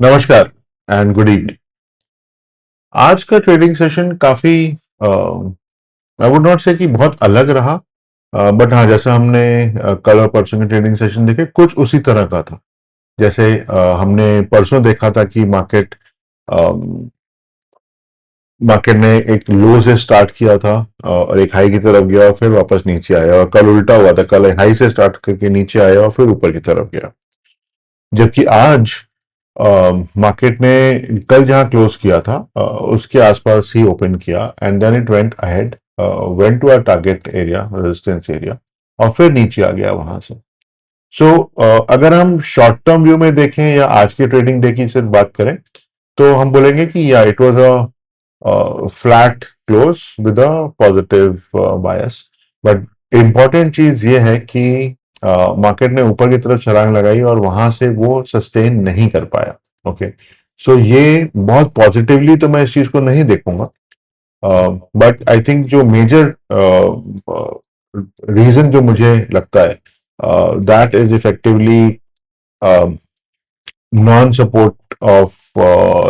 नमस्कार and good evening. आज का ट्रेडिंग सेशन काफी आई वुड नॉट से कि बहुत अलग रहा, बट हाँ, जैसा हमने कल और परसों के ट्रेडिंग सेशन देखे कुछ उसी तरह का था। जैसे हमने परसों देखा था कि मार्केट ने एक लो से स्टार्ट किया था और एक हाई की तरफ गया और फिर वापस नीचे आया, और कल उल्टा हुआ था, कल हाई से स्टार्ट करके नीचे आया और फिर ऊपर की तरफ गया। जबकि आज मार्केट ने कल जहां क्लोज किया था उसके आसपास ही ओपन किया and then it went ahead, went to a target area, resistance area, और फिर नीचे आ गया वहां से। सो अगर हम शॉर्ट टर्म व्यू में देखें या आज की ट्रेडिंग डे की सिर्फ बात करें, तो हम बोलेंगे कि या it was a flat close with a positive bias. But important चीज ये है कि मार्केट ने ऊपर की तरफ छलांग लगाई और वहां से वो सस्टेन नहीं कर पाया। ओके, सो ये बहुत पॉजिटिवली तो मैं इस चीज को नहीं देखूंगा, बट आई थिंक जो मेजर रीजन जो मुझे लगता है, that is effectively non support of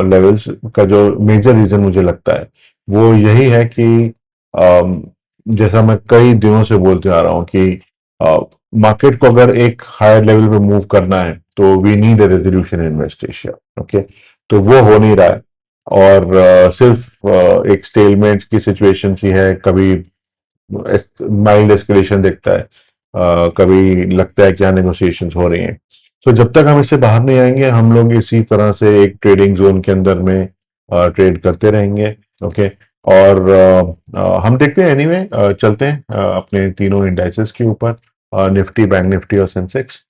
levels का जो मेजर रीजन मुझे लगता है वो यही है कि जैसा मैं कई दिनों से बोलते आ रहा हूं कि मार्केट को अगर एक हायर लेवल पे मूव करना है तो we need a resolution in West Asia. Okay, तो वो हो नहीं रहा है, और सिर्फ एक स्टेलमेंट की सिचुएशन सी है। कभी माइल्ड एस्केलेशन दिखता है, कभी लगता है क्या नेगोशिएशंस हो रही हैं। तो जब तक हम इससे बाहर नहीं आएंगे हम लोग इसी तरह से एक ट्रेडिंग जोन के अंदर में ट्रेड करते रहेंगे। ओके, और हम देखते हैं एनीवे, चलते हैं अपने तीनों इंडाइसेस के ऊपर, निफ्टी, बैंक निफ्टी और सेंसेक्स,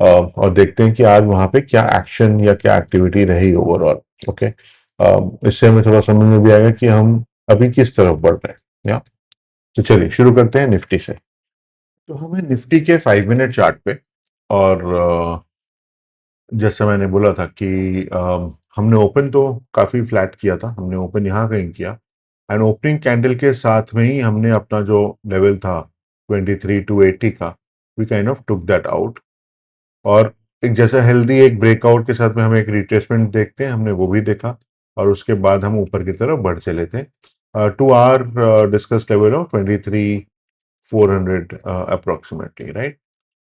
और देखते हैं कि आज वहां पे क्या एक्शन या क्या एक्टिविटी रही ओवरऑल। ओके, इससे हमें थोड़ा समझ में भी आएगा कि हम अभी किस तरफ बढ़ रहे हैं। या तो चलिए शुरू करते हैं निफ्टी से। तो हमें निफ्टी के 5 मिनट चार्ट पे, और जैसे मैंने बोला था कि हमने ओपन तो काफी फ्लैट किया था, हमने ओपन यहाँ कहीं किया एंड ओपनिंग कैंडल के साथ में ही हमने अपना जो लेवल था 23,280 का, we kind of took that out, और एक जैसा हेल्दी एक ब्रेकआउट के साथ में हम एक रिट्रेसमेंट देखते हैं, हमने वो भी देखा, और उसके बाद हम ऊपर की तरफ बढ़ चले थे to our discuss level of 23,400 approximately, right.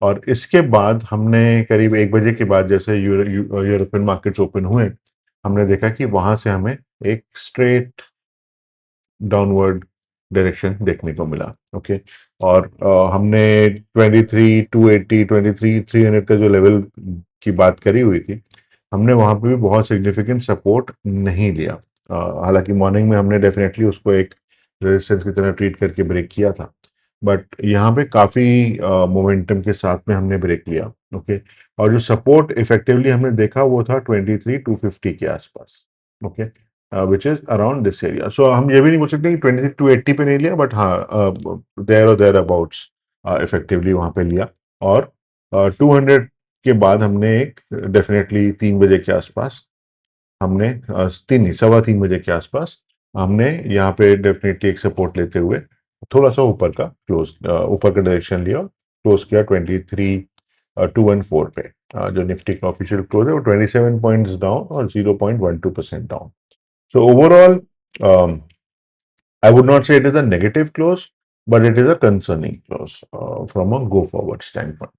और इसके बाद हमने करीब 1 बजे के बाद जैसे यूरोपियन मार्केट्स ओपन हुए, हमने देखा कि वहां से हमें एक स्ट्रेट डाउनवर्ड डायरेक्शन देखने को मिला। ओके, और हमने 23,280, 23,300 का जो लेवल की बात करी हुई थी, हमने वहां पे भी बहुत सिग्निफिकेंट सपोर्ट नहीं लिया। हालांकि मॉर्निंग में हमने डेफिनेटली उसको एक रेजिस्टेंस की तरह ट्रीट करके ब्रेक किया था, बट यहाँ पे काफी मोमेंटम के साथ में हमने ब्रेक लिया। ओके, और जो सपोर्ट इफेक्टिवली हमने देखा वो था 23,250 के आसपास। Okay, which is around this area. So हम ये भी नहीं बोल सकते कि 23,280 पे नहीं लिया, बट हाँ, देयर और देयर अबाउट्स इफेक्टिवली वहां पे लिया। और 200 के बाद हमने एक डेफिनेटली 3 बजे के आसपास हमने तीन नहीं, 3:15 बजे के आसपास हमने यहाँ पे डेफिनेटली एक सपोर्ट लेते हुए थोड़ा सा ऊपर का क्लोज, ऊपर का डायरेक्शन लिया और क्लोज किया 23,214 पे। जो निफ्टी का ऑफिशियल क्लोज है वो 27 पॉइंट्स डाउन और 0.12% down. So overall I would not say it is a negative close, but it is a concerning close from a go forward standpoint.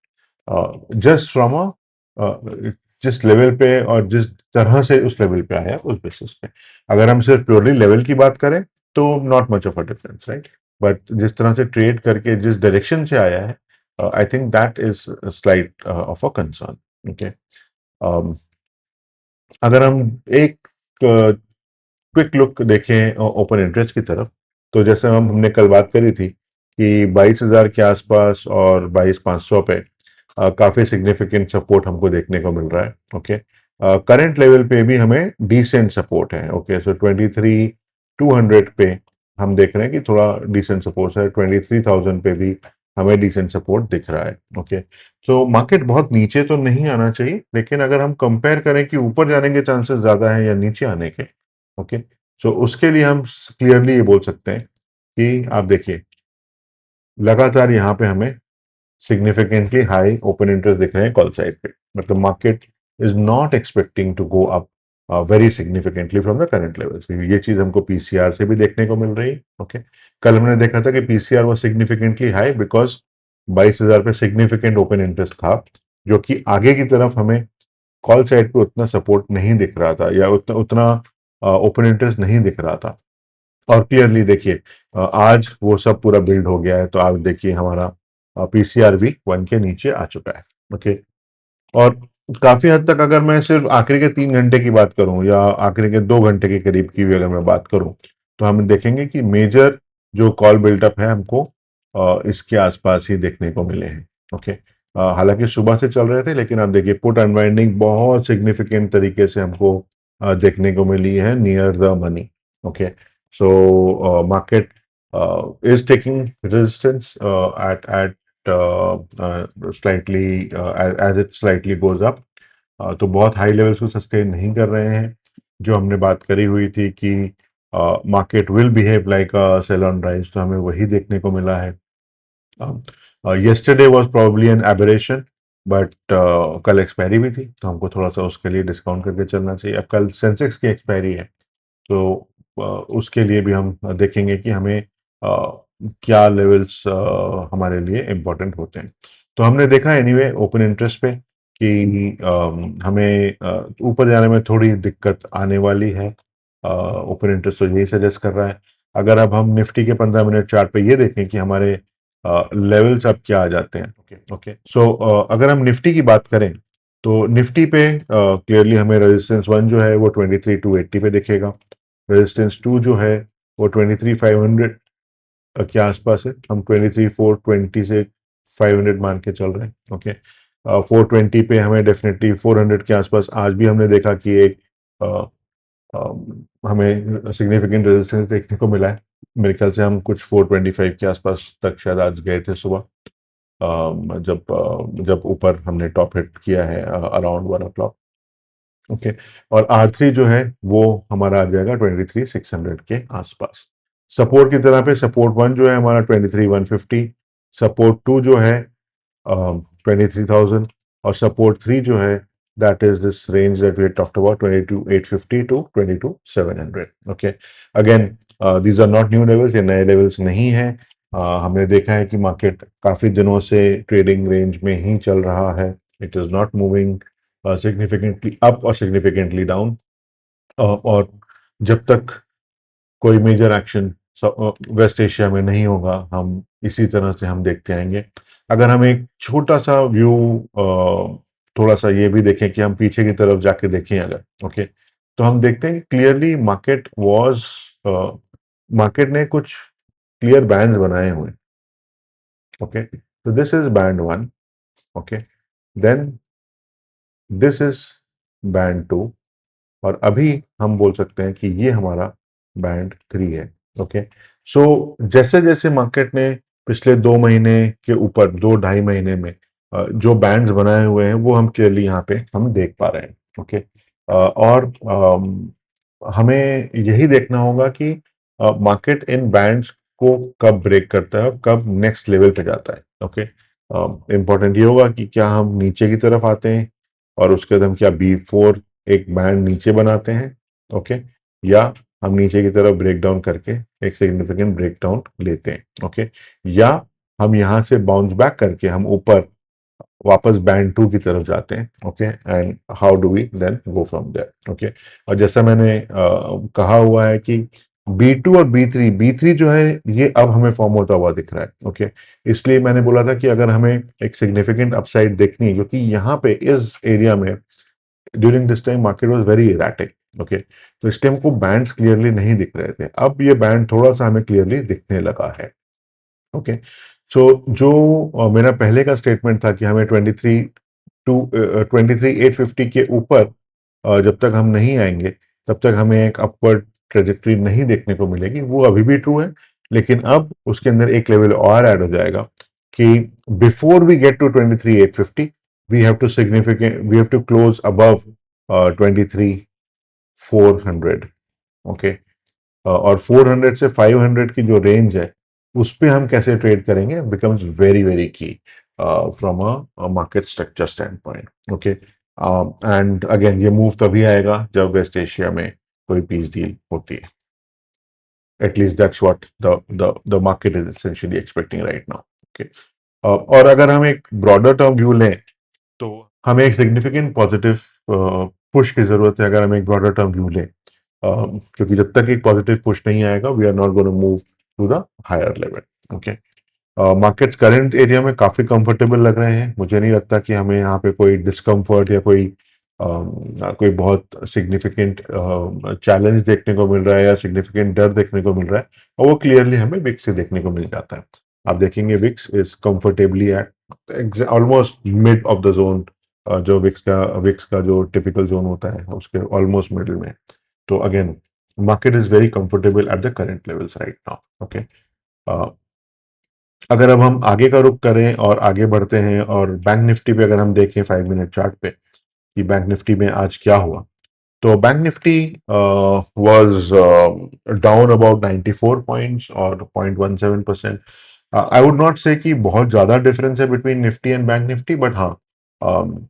Just from a uh, जिस level पे और जिस तरह से उस लेवल पे आया उस बेसिस पे, अगर हम सिर्फ प्योरली लेवल की बात करें तो not much of a difference, right. But जिस तरह से ट्रेड करके जिस डायरेक्शन से आया है, I think that is slight of a concern. Okay, अगर हम एक क्विक लुक देखें ओपन इंटरेस्ट की तरफ, तो जैसे हमने कल बात करी थी कि 22,000 के आसपास और 22,500 पे काफी सिग्निफिकेंट सपोर्ट हमको देखने को मिल रहा है। ओके, करंट लेवल पे भी हमें डिसेंट सपोर्ट है। ओके, सो 23,200 पे हम देख रहे हैं कि थोड़ा डिसेंट सपोर्ट है, 23,000 पे भी हमें डिसेंट सपोर्ट दिख रहा है। ओके, तो मार्केट बहुत नीचे तो नहीं आना चाहिए, लेकिन अगर हम कंपेयर करें कि ऊपर जाने के चांसेस ज्यादा हैं या नीचे आने के, ओके, सो उसके लिए हम क्लियरली ये बोल सकते हैं कि आप देखिए लगातार यहाँ पे हमें सिग्निफिकेंटली हाई ओपन इंटरेस्ट दिख रहे हैं कॉल साइड पे, मतलब market is not expecting to go up very significantly from the current levels. ये चीज हमको पीसीआर से भी देखने को मिल रही है. ओके, कल हमने देखा था कि पीसीआर वो सिग्निफिकेंटली हाई बिकॉज 22,000 पे सिग्निफिकेंट ओपन इंटरेस्ट था, जो कि आगे की तरफ हमें कॉल साइड पे उतना सपोर्ट नहीं दिख रहा था, या उतना उतना ओपन इंटरेस्ट नहीं दिख रहा था. और क्लियरली देखिए आज वो सब पूरा बिल्ड हो गया है. तो आप देखिए हमारा पीसीआर भी 1 के नीचे आ चुका है. ओके, और काफी हद तक अगर मैं सिर्फ आखिरी के 3 घंटे की बात करूं या आखिरी के 2 घंटे के करीब की भी अगर मैं बात करूं, तो हम देखेंगे कि मेजर जो कॉल बिल्टअप है हमको इसके आसपास ही देखने को मिले हैं. ओके, हालांकि सुबह से चल रहे थे, लेकिन आप देखिए पुट अनवाइंडिंग बहुत सिग्निफिकेंट तरीके से हमको देखने को मिली है near the money. Okay, so market is taking resistance at slightly as it slightly goes up. तो बहुत हाई लेवल्स को सस्टेन नहीं कर रहे हैं. जो हमने बात करी हुई थी कि market will behave like a sell on rise, तो हमें वही देखने को मिला है. yesterday was probably an aberration, but कल एक्सपायरी भी थी, तो हमको थोड़ा सा उसके लिए डिस्काउंट करके चलना चाहिए. अब कल सेंसेक्स की एक्सपायरी है, तो उसके लिए भी हम देखेंगे कि हमें क्या लेवल्स हमारे लिए इम्पोर्टेंट होते हैं. तो हमने देखा एनीवे ओपन इंटरेस्ट पे कि हमें ऊपर जाने में थोड़ी दिक्कत आने वाली है. ओपन इंटरेस्ट तो यही सजेस्ट कर रहा है. अगर अब हम निफ्टी के 15 मिनट चार्ट पे ये देखें कि हमारे लेवल्स अब क्या आ जाते हैं. ओके, सो अगर हम निफ्टी की बात करें, तो निफ्टी पे क्लियरली हमें रेजिस्टेंस 1 जो है वो 23,280 पे दिखेगा. रेजिस्टेंस 2 जो है वो 23,500 के आसपास है. हम 23,420 से 500 मान के चल रहे हैं. ओके, 420 पे हमें डेफिनेटली 400 के आसपास आज भी हमने देखा कि एक हमें सिग्निफिकेंट रेजिस्टेंस देखने को मिला है. मेरे ख्याल से हम कुछ 425 के आसपास तक शायद आज गए थे सुबह, जब ऊपर हमने टॉप हिट किया है अराउंड 1 o'clock. ओके, और R3 जो है वो हमारा आ जाएगा 23,600 के आसपास. सपोर्ट की तरह पे सपोर्ट 1 जो है हमारा 23,150, सपोर्ट 2 जो है 23,000, और सपोर्ट 3 जो है that is this range that we had talked about, 22,850 to 22,700. Okay, again these are not new levels, ये नए levels नहीं है. हमने देखा है कि मार्केट काफी दिनों से ट्रेडिंग रेंज में ही चल रहा है. It is not moving significantly up और सिग्निफिकेंटली डाउन, और जब तक कोई मेजर एक्शन वेस्ट एशिया में नहीं होगा, हम इसी तरह से हम देखते आएंगे. अगर हम एक छोटा सा व्यू थोड़ा सा ये भी देखें कि हम पीछे की तरफ जाके देखें अगर, ओके, तो हम देखते हैं कि क्लियरली मार्केट ने कुछ क्लियर बैंड्स बनाए हुए. ओके, तो this is band 1. Okay, then this is band 2, और अभी हम बोल सकते हैं कि ये हमारा बैंड 3 है. ओके, सो जैसे जैसे मार्केट ने पिछले 2 महीने के ऊपर 2-2.5 महीने में जो बैंड्स बनाए हुए हैं वो हम क्लियरली यहाँ पे हम देख पा रहे हैं. ओके, और हमें यही देखना होगा कि मार्केट इन बैंड्स को कब ब्रेक करता है और कब नेक्स्ट लेवल पे जाता है. ओके, इम्पॉर्टेंट ये होगा कि क्या हम नीचे की तरफ आते हैं और उसके बाद हम क्या B4 एक बैंड नीचे बनाते हैं. ओके, या हम नीचे की तरफ ब्रेक डाउन करके एक सिग्निफिकेंट ब्रेक डाउन लेते हैं. ओके, या हम यहाँ से बाउंस बैक करके हम ऊपर वापस बैंड 2 की तरफ जाते हैं. Okay, and how do we then go from there. Okay, और जैसा मैंने कहा हुआ है कि B2 और B3 जो है ये अब हमें फॉर्म होता हुआ दिख रहा है. ओके, इसलिए मैंने बोला था कि अगर हमें एक सिग्निफिकेंट अपसाइड देखनी है, क्योंकि यहाँ पे इस एरिया में during this time market was very erratic. Okay, तो इस टाइम को बैंड्स क्लियरली नहीं दिख रहे थे. अब ये बैंड थोड़ा सा हमें क्लियरली दिखने लगा है. ओके, सो जो मेरा पहले का स्टेटमेंट था कि हमें 23,850 के ऊपर जब तक हम नहीं आएंगे तब तक हमें एक अपवर्ड ट्रेजेक्टरी नहीं देखने को मिलेगी, वो अभी भी ट्रू है. लेकिन अब उसके अंदर एक लेवल और ऐड हो जाएगा कि before we get to 23,850 we have to close above 23,400. Okay, और 400 से 500 की जो रेंज है उस पे हम कैसे ट्रेड करेंगे बिकम्स वेरी वेरी की from a market structure stand point. Okay, and again ये मूव तभी आएगा जब वेस्ट एशिया में कोई पीस डील होती है. At least that's what the market is essentially expecting right now. Okay. और अगर हम एक ब्रॉडर टर्म व्यू लें तो हमें एक सिग्निफिकेंट पॉजिटिव पुश की जरूरत है अगर हम एक ब्रॉडर टर्म व्यू लें. क्योंकि जब तक एक पॉजिटिव पुश नहीं आएगा we are not going to move to the higher level. Okay. Markets current area में काफ़ी कंफर्टेबल लग रहे हैं. मुझे नहीं लगता कि हमें यहाँ पे कोई डिस्कम्फर्ट या कोई बहुत सिग्निफिकेंट चैलेंज देखने को मिल रहा है या सिग्निफिकेंट डर देखने को मिल रहा है. और वो क्लियरली हमें विक्स से देखने को मिल जाता है. आप देखेंगे VIX is comfortably at almost mid of the zone. जो विक्स का जो टिपिकल जोन होता है उसके ऑलमोस्ट मिडिल में. तो again market is very comfortable at the current levels right now. Okay. अगर अब हम आगे का रुख करें और आगे बढ़ते हैं और बैंक निफ्टी पे अगर हम देखें 5 मिनट चार्ट पे कि बैंक निफ्टी में आज क्या हुआ. तो bank Nifty was down about 94 points और 0.17%. आई वुड नॉट से कि बहुत ज़्यादा डिफरेंस है between Nifty and Bank Nifty, but हाँ,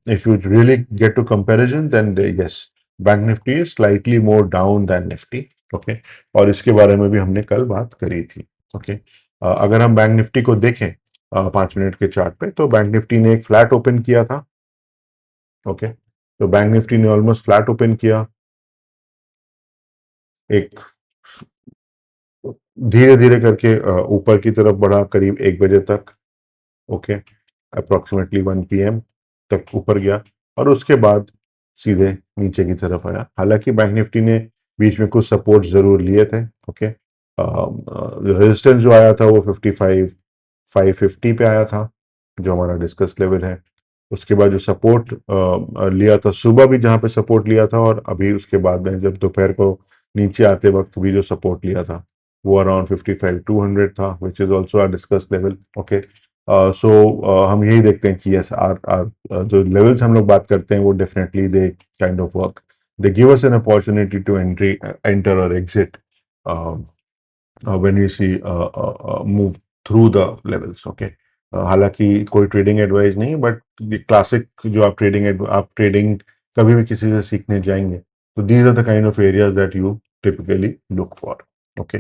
if you really get to comparison then yes, Bank Nifty is slightly more down than Nifty. Okay. और इसके बारे में भी हमने कल बात करी थी. ओके. अगर हम बैंक निफ्टी को देखें 5 मिनट के चार्ट पे तो बैंक निफ्टी ने एक फ्लैट ओपन किया था. ओके. तो बैंक निफ्टी ने ऑलमोस्ट फ्लैट ओपन किया. एक धीरे धीरे करके ऊपर की तरफ बढ़ा करीब 1 बजे तक. ओके. अप्रोक्सीमेटली 1 PM तक ऊपर गया और उसके बाद सीधे नीचे की तरफ आया. हालांकि बैंक निफ्टी ने बीच में कुछ सपोर्ट जरूर लिए थे. ओके. रेजिस्टेंस जो आया था वो 55,550 पे आया था जो हमारा डिस्कस लेवल है. उसके बाद जो सपोर्ट लिया था सुबह भी, जहाँ पे सपोर्ट लिया था, और अभी उसके बाद में जब दोपहर को नीचे आते वक्त भी जो सपोर्ट लिया था वो अराउंड 55,200 था, which is also our discuss level. Okay. So हम यही देखते हैं कि यस आर आर जो लेवल्स हम लोग बात करते हैं वो definitely they kind of work. They give us an opportunity to enter और exit when you see move through the levels. Okay. हालांकि कोई ट्रेडिंग एडवाइस नहीं, बट क्लासिक जो आप ट्रेडिंग कभी भी किसी से सीखने जाएंगे तो these are the kind of areas that you typically look for. Okay.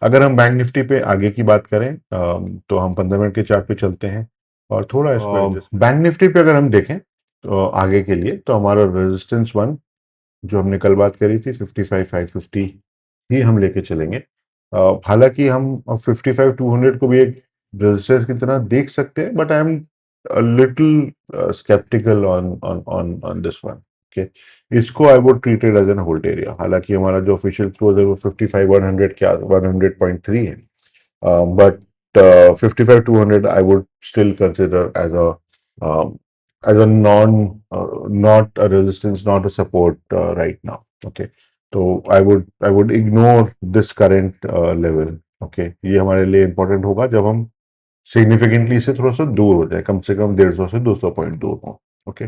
अगर हम बैंक निफ्टी पे आगे की बात करें तो हम 15 मिनट के चार्ट पे चलते हैं और थोड़ा इस पर बैंक निफ्टी पे अगर हम देखें तो आगे के लिए तो हमारा रेजिस्टेंस वन जो हमने कल बात करी थी 55,550 ही हम लेके चलेंगे. हालांकि हम 55,200 को भी एक रेजिस्टेंस की तरह देख सकते हैं, but I am little sceptical on on on on this one. Okay. इसको I would treat it as an hold area. हालांकि हमारा जो ऑफिशियल क्लोज है वो 55,100 क्या 100.3 है, but 55,200 I would still consider as a not a resistance, not a support right now. Okay. तो I would ignore this current level. Okay. ये हमारे लिए important होगा जब हम सिग्निफिकेंटली इससे थोड़ा सा दूर हो जाए, कम से कम 150 से 200 पॉइंट दूर हो. ओके.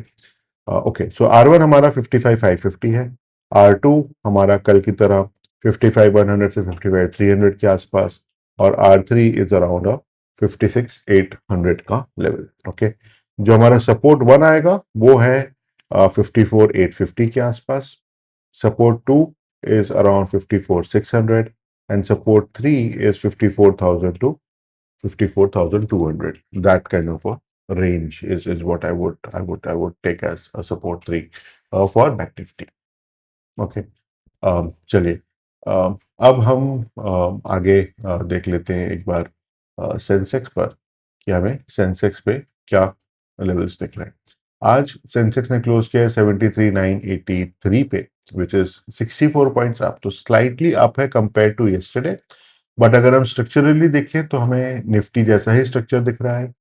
ओके. सो R1 हमारा 55,550 है. R2 हमारा कल की तरह 55,100 से 55,300 के आसपास, और R3 इज अराउंड 56,800 का लेवल. ओके. जो हमारा सपोर्ट वन आएगा वो है 54,850 के आसपास. Support two is around 54,600 and support three is 54,000 to 54,200. That kind of a range is what I would take as a support three for Bank Nifty. Okay. चलिए अब हम आगे देख लेते हैं एक बार सेंसेक्स पर कि हमें सेंसेक्स पे क्या लेवल्स दिख रहे हैं. आज सेंसेक्स ने क्लोज किया है 73,983 पे, विच इज 64 पॉइंट्स अप. तो स्लाइटली अप है कंपेयर टू यस्टरडे. बट अगर हम स्ट्रक्चरली देखें तो हमें निफ्टी जैसा ही स्ट्रक्चर दिख रहा है.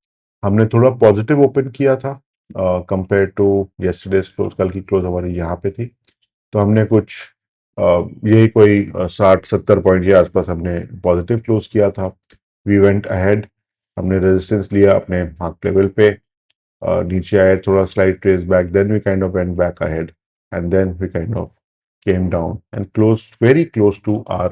हमने थोड़ा पॉजिटिव ओपन किया था कंपेयर टू यस्टरडे क्लोज. कल की क्लोज हमारी यहाँ पे थी, तो हमने कुछ यही कोई 60-70 पॉइंट के आसपास हमने पॉजिटिव क्लोज किया था. We went ahead. हमने रेजिस्टेंस लिया अपने हार्ट लेवल पे, नीचे आए, थोड़ा slide trace back, then we kind of went back ahead and then we kind of came down and closed very close to our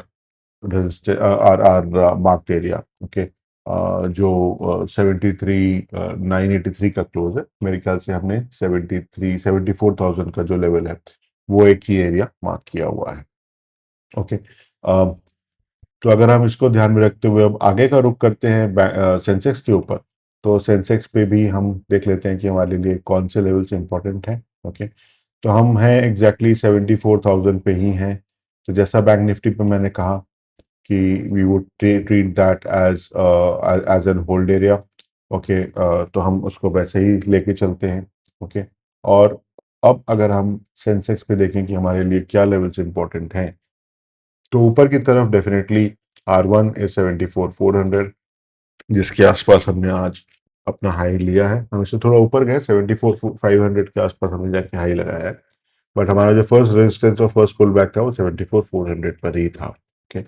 resistance, our marked area. Okay. जो 73,983 का close है, मेरे ख्याल से हमने 74,000 का जो लेवल है वो एक ही एरिया मार्क किया हुआ है। ओके, तो अगर हम इसको ध्यान में रखते हुए अब आगे का रुख करते हैं सेंसेक्स के ऊपर, तो सेंसेक्स पे भी हम देख लेते हैं कि हमारे लिए कौन से लेवल से इम्पोर्टेंट है। ओके, तो हम हैं एग्जैक्टली 74,000 पे ही हैं। तो जैसा बैंक निफ्टी पे मैंने कहा कि we would treat that as an hold area. Okay, तो हम उसको वैसे ही लेके चलते हैं। ओके, और अब अगर हम सेंसेक्स पे देखें कि हमारे लिए क्या लेवल्स इंपॉर्टेंट हैं, तो ऊपर की तरफ डेफिनेटली R1 इज 74,400, जिसके आसपास हमने आज अपना हाई लिया है। हम इससे थोड़ा ऊपर गए, 74,500 के आसपास हमने जाके हाई लगाया है, बट हमारा जो फर्स्ट रेजिस्टेंस और फर्स्ट पुल बैक था वो 74,400 पर ही था। ओके,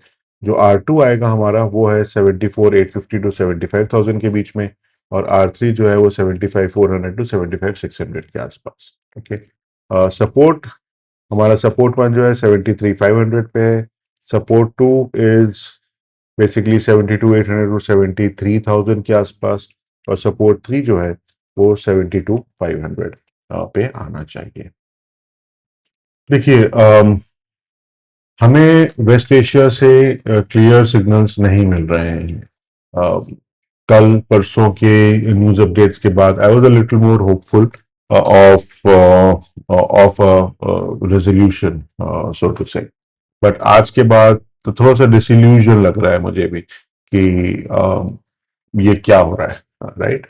जो R2 आएगा हमारा वो है 74,850 टू 75,000 के बीच में, और R3 जो है वो 75,400 टू 75,600 के आसपास। ओके, सपोर्ट, हमारा सपोर्ट वन जो है 73,500 पे है। Support two is basically 72,800 to 73,000 के आसपास, और सपोर्ट थ्री जो है वो 72,500 पे आना चाहिए। देखिए, हमें वेस्ट एशिया से क्लियर सिग्नल्स नहीं मिल रहे हैं। कल परसों के न्यूज अपडेट्स के बाद I was a little more hopeful of resolution, so to say, but आज के बाद तो थोड़ा सा डिसइल्यूजन लग रहा है मुझे भी कि ये क्या हो रहा है, right.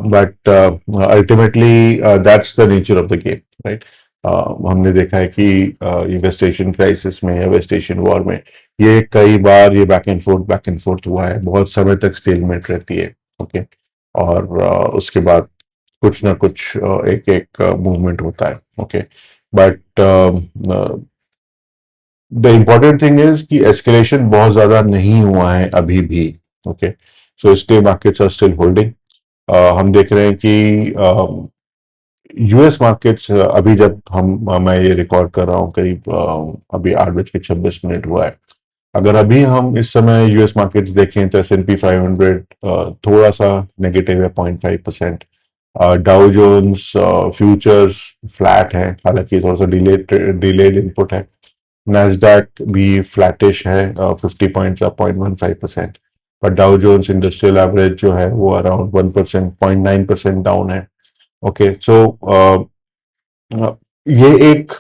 But ultimately that's the nature of the game, right. हमने देखा है कि ये वेस्ट एशियन क्राइसिस में या वेस्ट एशियन वॉर में ये कई बार ये बैक एंड फोर्थ हुआ है, बहुत समय तक स्टेलमेट रहती है। ओके, और उसके बाद कुछ ना कुछ एक एक मूवमेंट होता है। Okay, but the important thing is कि एस्केलेशन बहुत ज्यादा नहीं हुआ है अभी भी। ओके, सो इसलिए मार्केट्स आर स्टिल होल्डिंग। हम देख रहे हैं कि यूएस मार्केट्स अभी जब मैं ये रिकॉर्ड कर रहा हूँ करीब अभी 8:26 हुआ है। अगर अभी हम इस समय यूएस मार्केट्स देखें तो S&P 500 थोड़ा सा नेगेटिव है, 0.5%। डाउ जोन्स फ्यूचर्स फ्लैट है, हालांकि थोड़ा सा डिलेड इनपुट है। नैस्डैक भी फ्लैटिश है, 50 पॉइंट्स अप, 0.15%। पर डाउ जोन्स इंडस्ट्रियल एवरेज जो है वो अराउंड 1%, 0.9% डाउन है। ओके, सो ये एक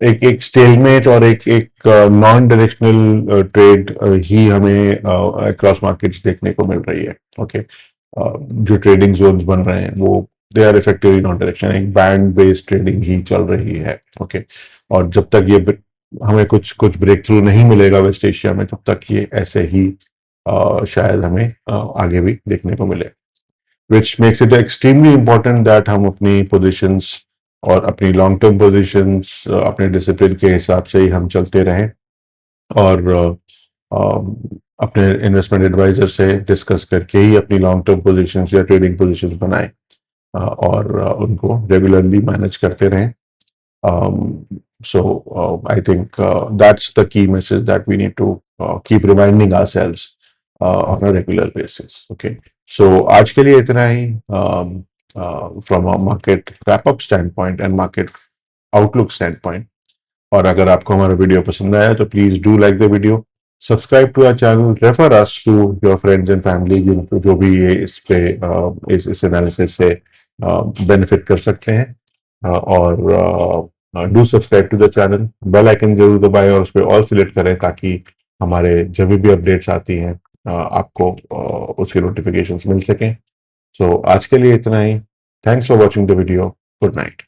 एक स्टेलमेट और एक एक नॉन डायरेक्शनल ट्रेड ही हमें अक्रॉस मार्केट्स देखने को मिल रही है। ओके, जो ट्रेडिंग जोन्स बन रहे हैं वो they are effectively non direction, एक बैंड बेस्ड ट्रेडिंग ही चल रही है। ओके, और जब तक ये हमें कुछ कुछ ब्रेक थ्रू नहीं मिलेगा वेस्ट एशिया में, तब तक ये ऐसे ही शायद हमें आगे भी देखने को मिले, which makes it extremely important that हम अपनी पोजीशंस और अपनी लॉन्ग टर्म पोजीशंस अपने डिसिप्लिन के हिसाब से ही हम चलते रहें, और अपने इन्वेस्टमेंट एडवाइजर से डिस्कस करके ही अपनी लॉन्ग टर्म पोजीशंस या ट्रेडिंग पोजीशंस बनाएं, और उनको रेगुलरली मैनेज करते रहें। So I think that's the key message that we need to keep reminding ourselves on a regular basis. Okay, so आज के लिए इतना ही from a market wrap up standpoint and market outlook standpoint. और अगर आपको हमारा वीडियो पसंद आया तो please do like the video, subscribe to our channel, refer us to your friends and family जिनको जो भी ये इस पे इस एनालिसिस से बेनिफिट कर सकते हैं, और do subscribe to the channel, bell icon जरूर दबाएं और उस पर ऑल सिलेक्ट करें ताकि हमारे जब भी अपडेट्स आती हैं आपको उसके नोटिफिकेशंस मिल सकें। सो आज के लिए इतना ही। Thanks for watching the video. Good night.